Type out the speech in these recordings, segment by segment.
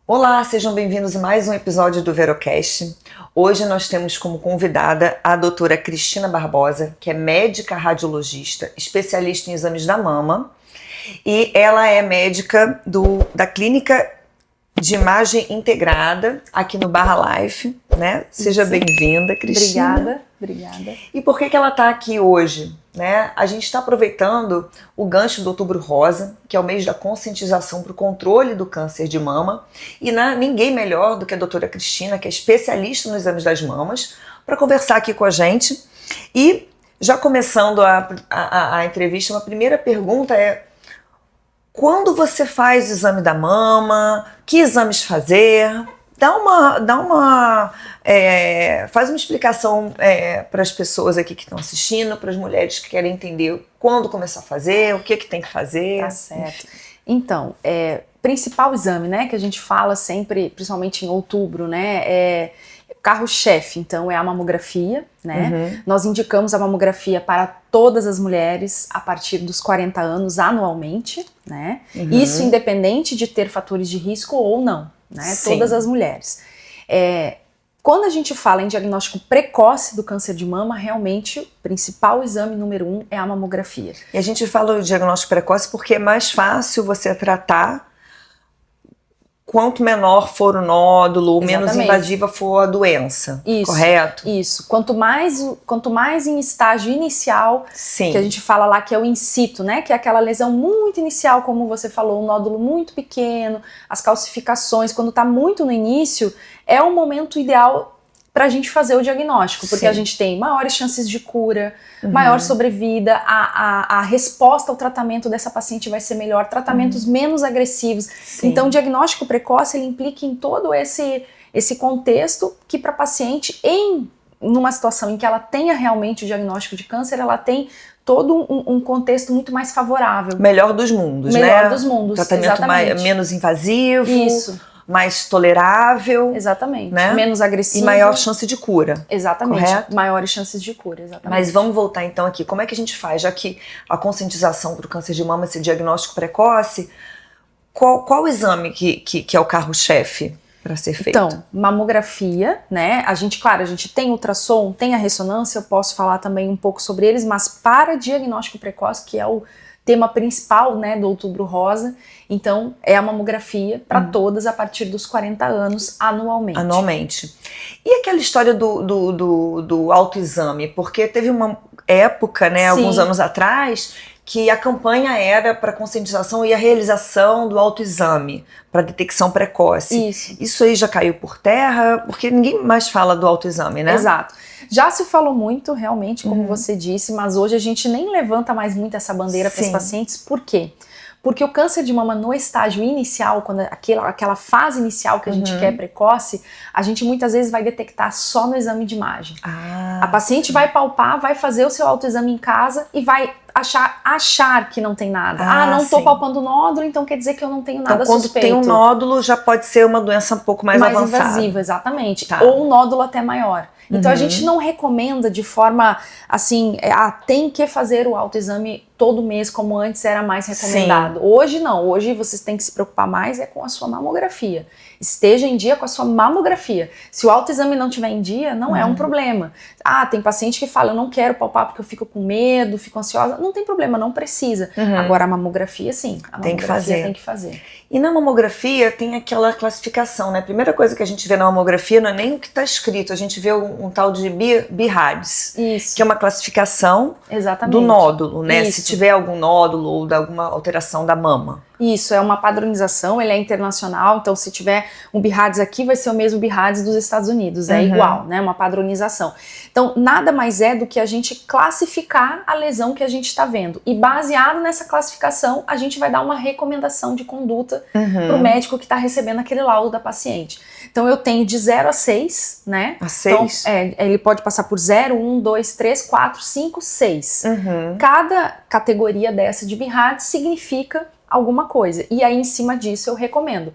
Olá, sejam bem-vindos a mais um episódio do Verocast. Hoje nós temos como convidada a doutora Cristina Barbosa, que é médica radiologista, especialista em exames da mama, e ela é médica da Clínica de Imagem Integrada aqui no Barra Life, né? Seja bem-vinda, Cristina. Obrigada. E por que ela está aqui hoje? Né? A gente está aproveitando o gancho do Outubro Rosa, que é o mês da conscientização para o controle do câncer de mama, e ninguém melhor do que a doutora Cristina, que é especialista nos exames das mamas, para conversar aqui com a gente. E já começando a entrevista, uma primeira pergunta é: quando você faz o exame da mama, que exames fazer? Faz uma explicação para as pessoas aqui que estão assistindo, para as mulheres que querem entender quando começar a fazer, o que tem que fazer. Tá certo. Então, principal exame, né, que a gente fala sempre, principalmente em outubro, né, carro-chefe, então é a mamografia, né? Uhum. Nós indicamos a mamografia para todas as mulheres a partir dos 40 anos anualmente, né? Uhum. Isso independente de ter fatores de risco ou não, né? Sim. Todas as mulheres. Quando a gente fala em diagnóstico precoce do câncer de mama, realmente o principal exame número 1 é a mamografia. E a gente fala de diagnóstico precoce porque é mais fácil você tratar quanto menor for o nódulo, menos invasiva for a doença. Isso, correto? Isso. Quanto mais em estágio inicial, sim, que a gente fala lá que é o in situ, né? Que é aquela lesão muito inicial, como você falou, um nódulo muito pequeno, as calcificações, quando está muito no início, é o momento ideal para a gente fazer o diagnóstico, porque sim, a gente tem maiores chances de cura, maior sobrevida, a resposta ao tratamento dessa paciente vai ser melhor, tratamentos menos agressivos. sim. Então, o diagnóstico precoce, ele implica em todo esse contexto que para a paciente, numa situação em que ela tenha realmente o diagnóstico de câncer, ela tem todo um contexto muito mais favorável. Melhor dos mundos, né? Melhor dos mundos, tratamento menos invasivo. Isso. Mais tolerável. Exatamente. Né? Menos agressivo. E maior chance de cura. Exatamente. Correto? Maiores chances de cura, exatamente. Mas vamos voltar então aqui. Como é que a gente faz? Já que a conscientização para o câncer de mama, esse diagnóstico precoce, qual o exame que é o carro-chefe para ser feito? Então, mamografia, né? A gente tem ultrassom, tem a ressonância, eu posso falar também um pouco sobre eles, mas para diagnóstico precoce, que é o tema principal, né, do Outubro Rosa, então é a mamografia para todas a partir dos 40 anos anualmente. Anualmente. E aquela história do autoexame? Porque teve uma época, né, alguns anos atrás, que a campanha era para conscientização e a realização do autoexame para detecção precoce. Isso aí já caiu por terra, porque ninguém mais fala do autoexame, né? Exato. Já se falou muito, realmente, como você disse, mas hoje a gente nem levanta mais muito essa bandeira para os pacientes. Por quê? Porque o câncer de mama no estágio inicial, quando aquela fase inicial que a gente quer precoce, a gente muitas vezes vai detectar só no exame de imagem. A paciente vai palpar, vai fazer o seu autoexame em casa e vai achar que não tem nada. Não tô palpando nódulo, então quer dizer que eu não tenho nada quando suspeito. Quando tem um nódulo, já pode ser uma doença um pouco mais avançada. Mais invasiva, exatamente. Ou um nódulo até maior. Então a gente não recomenda de forma assim, tem que fazer o autoexame todo mês, como antes era mais recomendado. Hoje não, hoje vocês têm que se preocupar mais com a sua mamografia. Esteja em dia com a sua mamografia. Se o autoexame não estiver em dia, não é um problema. Tem paciente que fala, eu não quero palpar porque eu fico com medo, fico ansiosa. Não tem problema, não precisa. Agora a mamografia, sim. A mamografia tem que fazer. E na mamografia tem aquela classificação, né? A primeira coisa que a gente vê na mamografia não é nem o que está escrito, a gente vê um tal de BIRADS, que é uma classificação do nódulo, né? Se tiver algum nódulo ou alguma alteração da mama. Isso, é uma padronização, ele é internacional, então se tiver um BIRADS aqui, vai ser o mesmo BIRADS dos Estados Unidos, é igual, né? Uma padronização. Então, nada mais é do que a gente classificar a lesão que a gente está vendo. E baseado nessa classificação, a gente vai dar uma recomendação de conduta para o médico que está recebendo aquele laudo da paciente. Então, eu tenho de 0 a 6, né? A 6? Então, ele pode passar por 0, 1, 2, 3, 4, 5, 6. Cada categoria dessa de BIRADS significa alguma coisa. E aí, em cima disso, eu recomendo.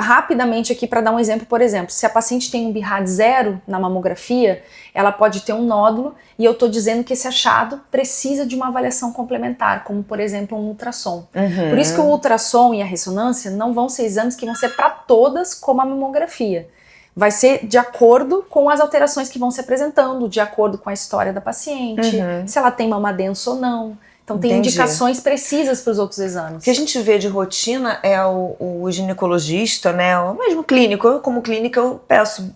rapidamente aqui para dar um exemplo, por exemplo, se a paciente tem um BIRAD 0 na mamografia, ela pode ter um nódulo e eu estou dizendo que esse achado precisa de uma avaliação complementar, como por exemplo um ultrassom. Por isso que o ultrassom e a ressonância não vão ser exames que vão ser para todas como a mamografia. Vai ser de acordo com as alterações que vão se apresentando, de acordo com a história da paciente, se ela tem mama densa ou não. Então tem indicações precisas para os outros exames. O que a gente vê de rotina é o ginecologista, né? O mesmo clínico. Eu, como clínica, eu peço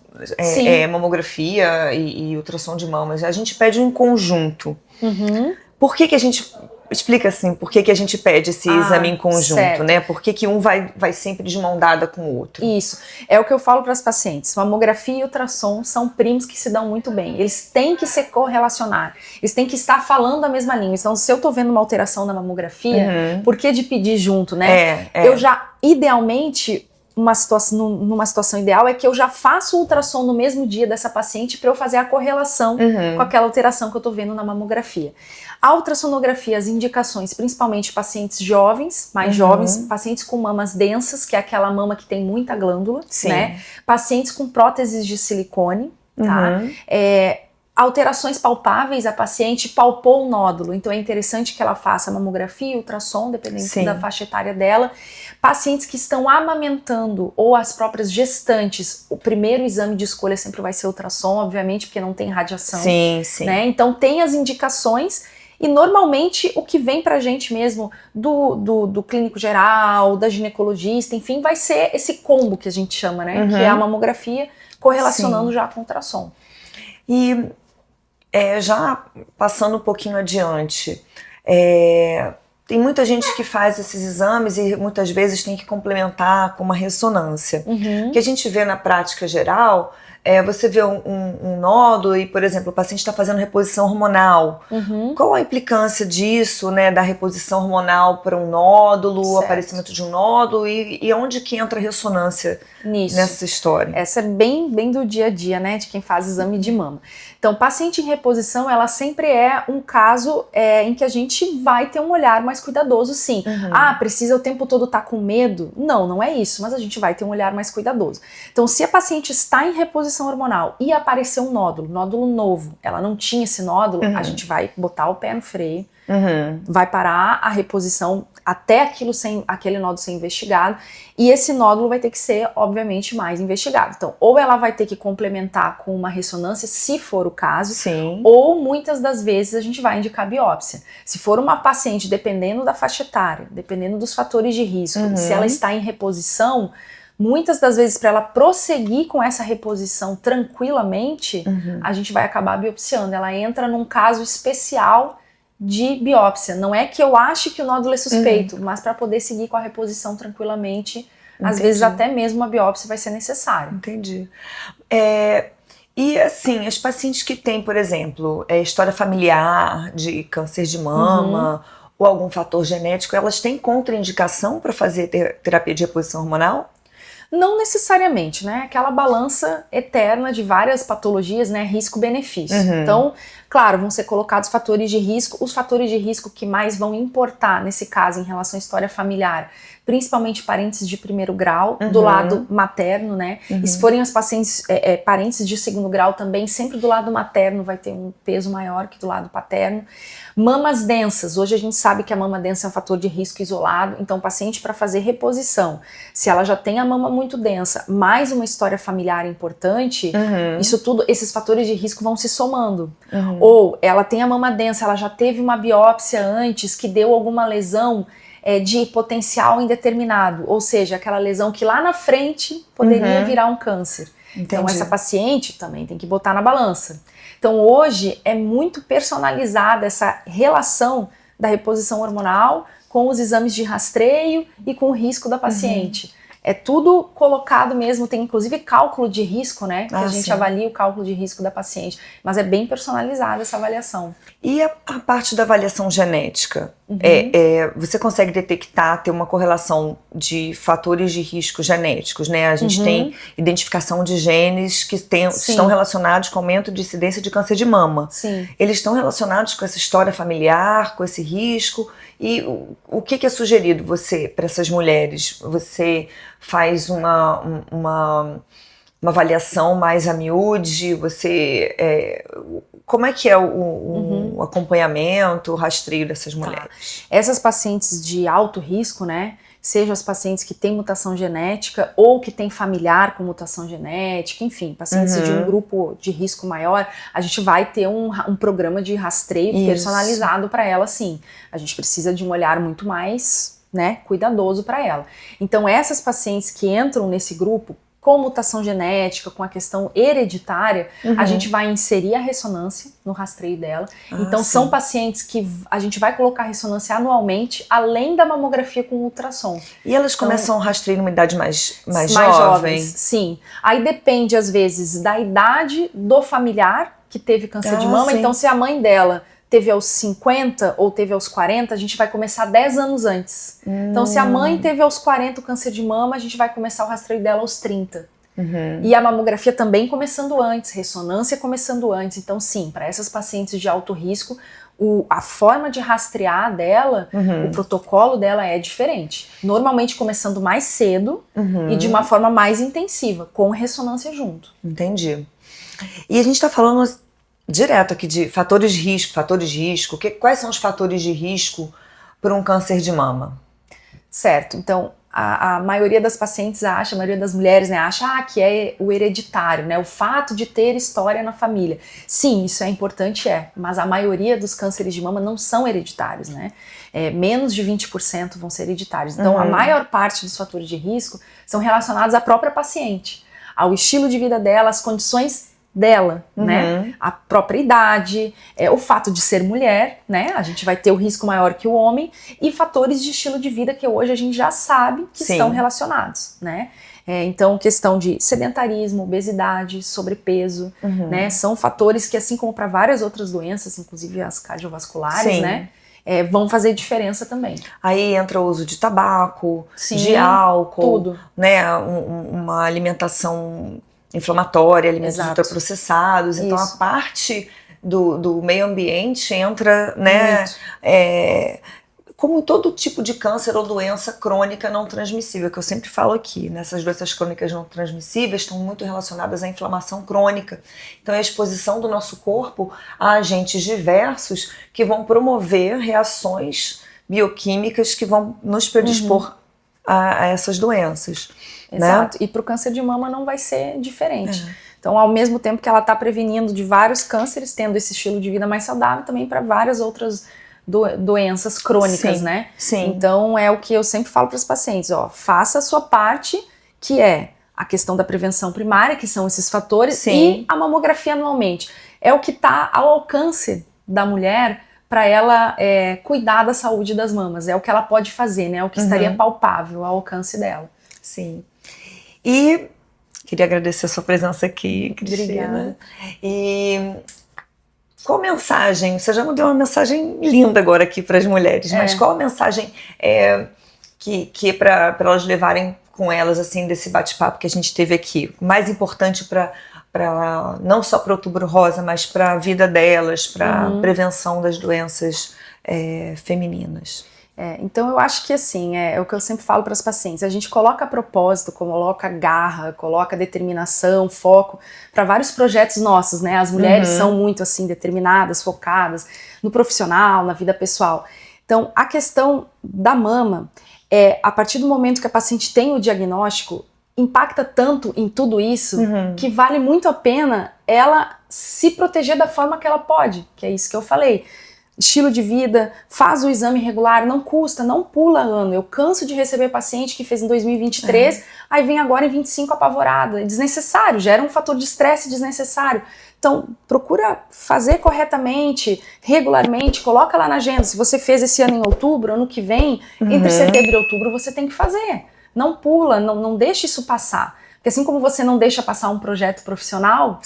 mamografia e ultrassom de mamas. A gente pede em conjunto. Por que a gente... Explica assim, por que a gente pede esse exame em conjunto, certo, né? Por que um vai sempre de mão dada com o outro? Isso, é o que eu falo para as pacientes. Mamografia e ultrassom são primos que se dão muito bem. Eles têm que se correlacionar, eles têm que estar falando a mesma língua. Então, se eu tô vendo uma alteração na mamografia, por que de pedir junto, né? Eu já, idealmente... numa situação ideal é que eu já faço o ultrassom no mesmo dia dessa paciente para eu fazer a correlação com aquela alteração que eu tô vendo na mamografia. A ultrassonografia, as indicações, principalmente pacientes jovens, mais jovens, pacientes com mamas densas, que é aquela mama que tem muita glândula, né? Pacientes com próteses de silicone, tá? Alterações palpáveis, a paciente palpou o nódulo, então é interessante que ela faça mamografia, ultrassom, dependendo da faixa etária dela. Pacientes que estão amamentando ou as próprias gestantes, o primeiro exame de escolha sempre vai ser ultrassom, obviamente, porque não tem radiação. Né? Então tem as indicações e normalmente o que vem pra gente mesmo do clínico geral, da ginecologista, enfim, vai ser esse combo que a gente chama, né? Que é a mamografia correlacionando já com o ultrassom. E já passando um pouquinho adiante, tem muita gente que faz esses exames e muitas vezes tem que complementar com uma ressonância. O que a gente vê na prática geral você vê um nódulo e, por exemplo, o paciente está fazendo reposição hormonal. Qual a implicância disso, né, da reposição hormonal para um nódulo, o aparecimento de um nódulo e onde que entra a ressonância nessa história? Essa é bem do dia a dia, né, de quem faz exame de mama. Então, paciente em reposição, ela sempre é um caso em que a gente vai ter um olhar mais cuidadoso, sim. Precisa o tempo todo estar com medo? Não é isso, mas a gente vai ter um olhar mais cuidadoso. Então, se a paciente está em reposição hormonal e aparecer um nódulo novo, ela não tinha esse nódulo, a gente vai botar o pé no freio, vai parar a reposição até aquele nódulo ser investigado, e esse nódulo vai ter que ser, obviamente, mais investigado. Então, ou ela vai ter que complementar com uma ressonância, se for o caso, ou muitas das vezes a gente vai indicar biópsia. Se for uma paciente, dependendo da faixa etária, dependendo dos fatores de risco, se ela está em reposição, muitas das vezes, para ela prosseguir com essa reposição tranquilamente, a gente vai acabar biopsiando. Ela entra num caso especial de biópsia. Não é que eu ache que o nódulo é suspeito, mas para poder seguir com a reposição tranquilamente, às vezes até mesmo a biópsia vai ser necessária. Entendi. E assim, as pacientes que têm, por exemplo, história familiar de câncer de mama ou algum fator genético, elas têm contraindicação para fazer terapia de reposição hormonal? Não necessariamente, né? Aquela balança eterna de várias patologias, né? Risco-benefício. Então, claro, vão ser colocados fatores de risco. Os fatores de risco que mais vão importar, nesse caso, em relação à história familiar, principalmente parentes de primeiro grau, do lado materno, né? E se forem os pacientes, parentes de segundo grau também, sempre do lado materno vai ter um peso maior que do lado paterno. Mamas densas, hoje a gente sabe que a mama densa é um fator de risco isolado, então o paciente para fazer reposição, se ela já tem a mama muito densa, mais uma história familiar importante, isso tudo, esses fatores de risco vão se somando. Ou ela tem a mama densa, ela já teve uma biópsia antes que deu alguma lesão de potencial indeterminado, ou seja, aquela lesão que lá na frente poderia virar um câncer. Então essa paciente também tem que botar na balança. Então hoje é muito personalizada essa relação da reposição hormonal com os exames de rastreio e com o risco da paciente. É tudo colocado mesmo, tem inclusive cálculo de risco, né? Que a gente avalia o cálculo de risco da paciente, mas é bem personalizada essa avaliação. E a parte da avaliação genética? Você consegue detectar, ter uma correlação de fatores de risco genéticos, né? A gente tem identificação de genes que estão relacionados com aumento de incidência de câncer de mama. Eles estão relacionados com essa história familiar, com esse risco? E o que é sugerido para essas mulheres? Você faz uma avaliação mais a miúde? Como é que é o acompanhamento, o rastreio dessas mulheres? Essas pacientes de alto risco, né? Sejam as pacientes que têm mutação genética ou que têm familiar com mutação genética, enfim, pacientes de um grupo de risco maior, a gente vai ter um programa de rastreio personalizado para ela, sim. A gente precisa de um olhar muito mais, né, cuidadoso para ela. Então, essas pacientes que entram nesse grupo com mutação genética, com a questão hereditária, a gente vai inserir a ressonância no rastreio dela. Então, são pacientes que a gente vai colocar ressonância anualmente, além da mamografia com ultrassom. E elas começam a rastreio numa idade mais jovem? Sim. Aí depende, às vezes, da idade do familiar que teve câncer de mama. Sim. Então, se a mãe dela teve aos 50 ou teve aos 40, a gente vai começar 10 anos antes. Então, se a mãe teve aos 40 o câncer de mama, a gente vai começar o rastreio dela aos 30. E a mamografia também começando antes, ressonância começando antes. Então, sim, para essas pacientes de alto risco, a forma de rastrear dela, o protocolo dela é diferente. Normalmente começando mais cedo e de uma forma mais intensiva, com ressonância junto. Entendi. E a gente está falando direto aqui de fatores de risco. Quais são os fatores de risco para um câncer de mama? Certo, então a maioria das pacientes acha, a maioria das mulheres, né, acha que é o hereditário, né, o fato de ter história na família. Sim, isso é importante, mas a maioria dos cânceres de mama não são hereditários, né? Menos de 20% vão ser hereditários. Então a maior parte dos fatores de risco são relacionados à própria paciente, ao estilo de vida dela, às condições dela, né? A própria idade, o fato de ser mulher, né? A gente vai ter o risco maior que o homem, e fatores de estilo de vida que hoje a gente já sabe que estão relacionados, né? Então, questão de sedentarismo, obesidade, sobrepeso, né? São fatores que, assim como para várias outras doenças, inclusive as cardiovasculares, né? Vão fazer diferença também. Aí entra o uso de tabaco, de álcool, tudo, né? Uma alimentação inflamatória, alimentos ultraprocessados. Então a parte do meio ambiente entra, né, como todo tipo de câncer ou doença crônica não transmissível, que eu sempre falo aqui, né, essas doenças crônicas não transmissíveis estão muito relacionadas à inflamação crônica. Então é a exposição do nosso corpo a agentes diversos que vão promover reações bioquímicas que vão nos predispor a essas doenças. Exato, né? E para o câncer de mama não vai ser diferente. Então, ao mesmo tempo que ela está prevenindo de vários cânceres, tendo esse estilo de vida mais saudável, também para várias outras doenças crônicas, né? Sim. Então, é o que eu sempre falo para os pacientes, faça a sua parte, que é a questão da prevenção primária, que são esses fatores, e a mamografia anualmente. É o que está ao alcance da mulher para ela cuidar da saúde das mamas. É o que ela pode fazer, né? É o que estaria palpável ao alcance dela. Sim. E queria agradecer a sua presença aqui, Cristina. Obrigada. E qual mensagem? Você já me deu uma mensagem linda agora aqui para as mulheres, mas qual a mensagem que para elas levarem com elas, assim, desse bate-papo que a gente teve aqui? Mais importante para não só para o Outubro Rosa, mas para a vida delas, para a prevenção das doenças femininas. Então eu acho que assim, é o que eu sempre falo para as pacientes, a gente coloca propósito, coloca garra, coloca determinação, foco para vários projetos nossos, né? As mulheres são muito assim determinadas, focadas no profissional, na vida pessoal. Então a questão da mama a partir do momento que a paciente tem o diagnóstico, impacta tanto em tudo isso que vale muito a pena ela se proteger da forma que ela pode, que é isso que eu falei. Estilo de vida, faz o exame regular, não custa, não pula ano. Eu canso de receber paciente que fez em 2023, aí vem agora em 25 apavorada. É desnecessário, gera um fator de estresse desnecessário. Então, procura fazer corretamente, regularmente, coloca lá na agenda. Se você fez esse ano em outubro, ano que vem, entre setembro e outubro, você tem que fazer. Não pula, não deixe isso passar. Porque assim como você não deixa passar um projeto profissional,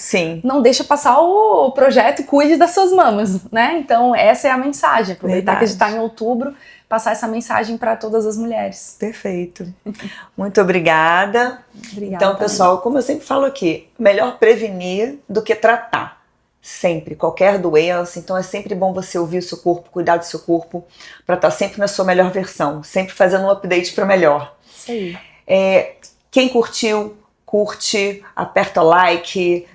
não deixa passar o projeto Cuide das Suas Mamas, né? Então essa é a mensagem, aproveitar que a gente está em outubro, passar essa mensagem para todas as mulheres. Perfeito. Muito obrigada. Obrigada. Então, pessoal, como eu sempre falo aqui, melhor prevenir do que tratar. sempre, qualquer doença. Então é sempre bom você ouvir o seu corpo, cuidar do seu corpo, para estar sempre na sua melhor versão, sempre fazendo um update para melhor. Isso aí. Quem curtiu, curte, aperta like,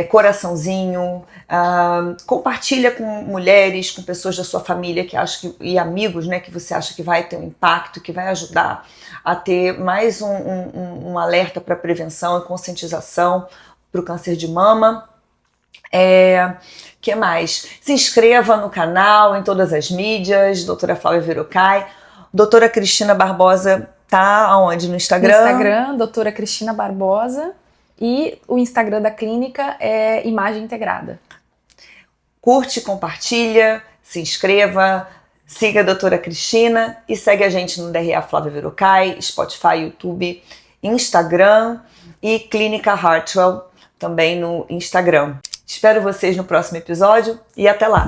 coraçãozinho, compartilha com mulheres, com pessoas da sua família que acham e amigos, né, que você acha que vai ter um impacto, que vai ajudar a ter mais um alerta para prevenção e conscientização para o câncer de mama. Que mais? Se inscreva no canal, em todas as mídias, doutora Flávia Verocai. Doutora Cristina Barbosa tá aonde? No Instagram? No Instagram, doutora Cristina Barbosa. E o Instagram da clínica é Imagem Integrada. Curte, compartilha, se inscreva, siga a doutora Cristina e segue a gente no DRA Flávia Verocai, Spotify, YouTube, Instagram e Clínica Hartwell também no Instagram. Espero vocês no próximo episódio e até lá!